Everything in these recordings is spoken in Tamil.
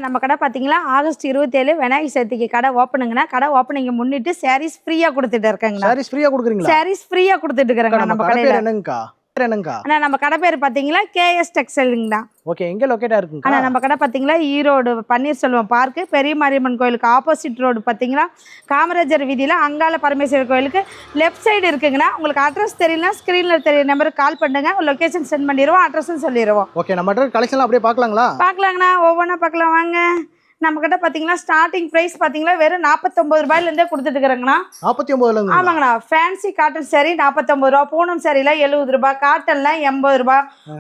நம்ம கடை பார்த்தீங்களா ஆகஸ்ட் 27 விநாயகர் சதுர்த்திக்கு கடை ஓப்பனுங்கண்ணா. கடை ஓப்பனிங் முன்னிட்டு சாரீஸ் ஃப்ரீயா கொடுத்துட்டு இருக்கேங்கண்ணா. சாரீஸ் ஃப்ரீயா கொடுக்குறீங்களா? சாரீஸ் ஃப்ரீயா கொடுத்துட்டு இருக்கறேங்க நம்ம கடையில. என்னங்கக்கா? என்னங்கக்கா? அண்ணா நம்ம கடை பேர் பார்த்தீங்களா கேஎஸ் டெக்ஸ்டைல்ங்கண்ணா. ஓகே, எங்க லொகேட்டா இருக்குங்க? அண்ணா நம்ம கடை பார்த்தீங்களா ஈரோடு பன்னீர்செல்வம் பார்க்கு பெரிய மாரியம்மன் கோயிலுக்கு ஆப்போசிட் ரோடு பார்த்தீங்களா காமராஜர் வீதியில் அங்காள பரமேஸ்வரர் கோயிலுக்கு லெஃப்ட் சைடு இருக்குங்கண்ணா. உங்களுக்கு அட்ரஸ் தெரியலனா ஸ்க்ரீனில் தெரிய நம்பருக்கு கால் பண்ணுங்க, லொகேஷன் சென்ட் பண்ணிடுவோம், அட்ரஸும் சொல்லிடுவோம். ஓகே, நம்ம கலெக்ஷன்லாம் அப்படியே பார்க்கலாங்களா? பார்க்கலாங்கண்ணா, ஒவ்வொன்றா பார்க்கலாம் வாங்க. நம்ம கிட்ட பார்த்தீங்கன்னா ஸ்டார்டிங் ப்ரைஸ் பார்த்தீங்கன்னா வெறும் 49 ரூபாயிலேருந்தே கொடுத்துட்டு இருக்கிறேங்கண்ணா. 49 ஆமாங்கண்ணா. ஃபேன்சி காட்டன் சாரி 49 ரூபா, பூனம் சாரிலாம் 70 ரூபா, காட்டன்லாம் 80 ரூபா.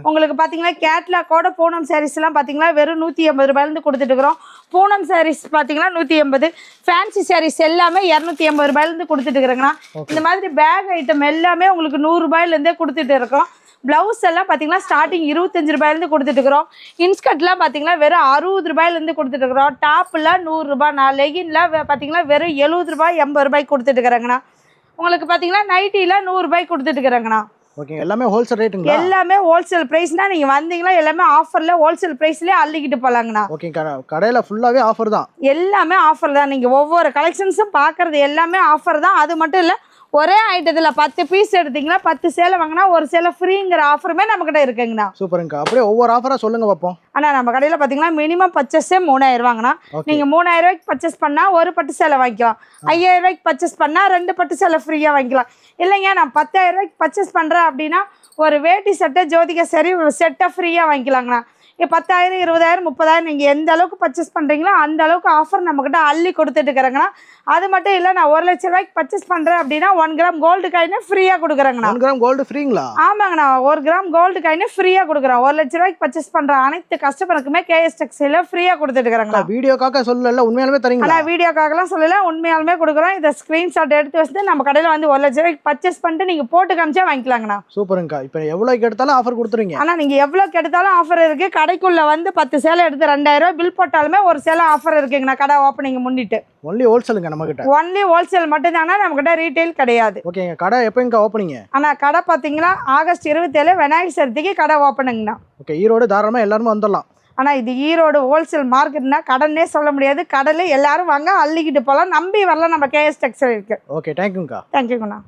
உங்களுக்கு பார்த்தீங்கன்னா கேட்லாக்கோட பூனம் சாரீஸ்லாம் பார்த்தீங்கன்னா வெறும் 180 ரூபாயிலேருந்து கொடுத்துட்டு இருக்கிறோம். பூனம் சாரீஸ் பார்த்தீங்கன்னா 180, ஃபேன்சி சாரீஸ் எல்லாமே 280 ரூபாயிலேருந்து கொடுத்துட்டு இருக்கிறேங்கண்ணா. இந்த மாதிரி பேக் ஐட்டம் எல்லாமே உங்களுக்கு 100 ரூபாயிலேருந்தே கொடுத்துட்டு இருக்கோம். ப்ளவுஸ் எல்லாம் பார்த்தீங்கன்னா ஸ்டார்டிங் 25 ரூபாயிலேருந்து கொடுத்துட்டு இருக்கிறோம். இன்ஸ்கர்ட்லாம் பார்த்தீங்கன்னா வெறும் 60 ரூபாயிலேருந்து கொடுத்துட்டு இருக்கிறோம். டாப்லாம் 100 ரூபா, லெகின்லாம் பார்த்தீங்கன்னா வெறும் 70 ரூபாய் 80 ரூபாய்க்கு கொடுத்துட்டு இருக்கிறாங்கண்ணா. உங்களுக்கு பார்த்தீங்கன்னா நைட்டிலாம் 100 ரூபாய்க்கு கொடுத்துட்டு இருக்கிறாங்கண்ணா. ஓகே, எல்லாமே ஹோல்சேல் ரேட்டுங்களா? எல்லாமே ஹோல்சேல் பிரைஸ்னா நீங்க வந்தீங்கன்னா எல்லாமே ஆஃபர்ல ஹோல்சேல் பிரைஸ்லயே அள்ளிக்கிட்டு போலாங்கண்ணா. ஓகே, கடையில ஃபுல்லாவே ஆஃபர் தான். எல்லாமே ஆஃபர் தான். நீங்க ஒவ்வொரு கலெக்ஷன்ஸும் பார்க்கறது எல்லாமே ஆஃபர் தான். அது மட்டும் இல்லை, ஒரே ஐட்டத்தில் 10 பீஸ் எடுத்தீங்கன்னா 10 சேலை வாங்கினா ஒரு சேலை ஃப்ரீங்கிற ஆஃபருமே நம்ம கிட்ட இருக்குங்கண்ணா. சூப்பருங்கக்கா. அப்படியே ஒவ்வொரு ஆஃபராக சொல்லுங்க பார்ப்போம். ஆனால் நம்ம கடையில் பார்த்தீங்கன்னா மினிமம் பர்ச்சேஸே 3000 ரூபாங்கண்ணா. நீங்கள் 3000 ரூபாய்க்கு பர்ச்சேஸ் பண்ணால் ஒரு பட்டு சேலை வாங்கிக்கலாம். 5000 ரூபாய்க்கு பர்ச்சேஸ் பண்ணால் 2 பட்டு சேலை ஃப்ரீயாக வாங்கிக்கலாம். இல்லைங்க நான் 10000 ரூபாய்க்கு பர்ச்சேஸ் பண்ணுறேன் அப்படின்னா ஒரு வேட்டி சட்டை ஜோதிகா சரி செட்டை ஃப்ரீயாக வாங்கிக்கலாங்கண்ணா. 10,000 20,000 30,000 நீங்கள் எந்த அளவுக்கு பர்ச்சேஸ் பண்ணுறீங்களோ அந்த அளவுக்கு ஆஃபர் நம்மக்கிட்ட அள்ளி கொடுத்துட்டு இருக்கிறேங்கண்ணா. அது மட்டும் இல்லை, நான் 1 லட்சம் ரூபாய்க்கு பர்ச்சேஸ் பண்ணுறேன் அப்படின்னா 1 கிராம் கோல்டு காயினே ஃப்ரீயாக கொடுக்குறேங்கண்ணா. 1 கிராம் கோல்டு ஃப்ரீங்களா? ஆமாங்கண்ணா, 1 கிராம் கோல்டு காயினே ஃப்ரீயாக கொடுக்குறேன். 1 லட்ச ரூபாய்க்கு பர்ச்சேஸ் பண்ணுற அனைத்து கஸ்டமருக்குமே கேஎஸ் டெக்ஸ்டைலில் ஃப்ரீயாக கொடுத்துட்டு இருக்கிறாங்கண்ணா. வீடியோக்காக சொல்லல, உண்மையாலுமே தரீங்களா? வீடியோக்காகலாம் சொல்லல, உண்மையாலுமே கொடுக்குறோம். இதை ஸ்க்ரீன்ஷாட் எடுத்து வச்சுட்டு நம்ம கடையில் வந்து 1 லட்ச ரூபாய்க்கு பர்ச்சேஸ் பண்ணிட்டு நீங்கள் போட்டு காமிச்சா வாங்கிக்கலாங்கண்ணா. சூப்பருங்கக்கா. இப்போ எவ்வளோக்கு எடுத்தாலும் ஆஃபர் கொடுத்துருங்க. ஆனால் நீங்கள் எவ்வளோக்கு எடுத்தாலும் ஆஃபர் இருக்குது. கடைக்குள்ளே வந்து 10 சேலை எடுத்து 2000 ரூபாய் பில் போட்டாலுமே ஒரு சேலை ஆஃபர் இருக்குங்கண்ணா. கடை ஓப்பனிங் முன்னிட்டு ஒன்லி ஹோல்சேலுங்க நம்ம கிட்ட. ஒன்லி ஹோல்சேல் மட்டும் தானா, நம்ம கிட்ட ரீட்டைல் கிடையாது. ஓகேங்க. கடை எப்போங்க ஓப்பனிங்? ஆனால் கடை பார்த்தீங்கன்னா ஆகஸ்ட் 27 விநாயகர் சதுர்த்திக்கு கடை ஓப்பனுங்கண்ணா. ஓகே, ஈரோடு தாராளமாக எல்லாருமே வந்துடலாம். ஆனால் இது ஈரோடு ஹோல்சேல் மார்க்கெட்னா கடனே சொல்ல முடியாது. கடலை எல்லாரும் வாங்க அள்ளிக்கிட்டு போகலாம், நம்பி வரலாம். நம்ம கேஎஸ் டெக்ஸ்டைல் இருக்கு. ஓகே, தேங்க்யூங்கக்கா. தேங்க்யூங்கண்ணா.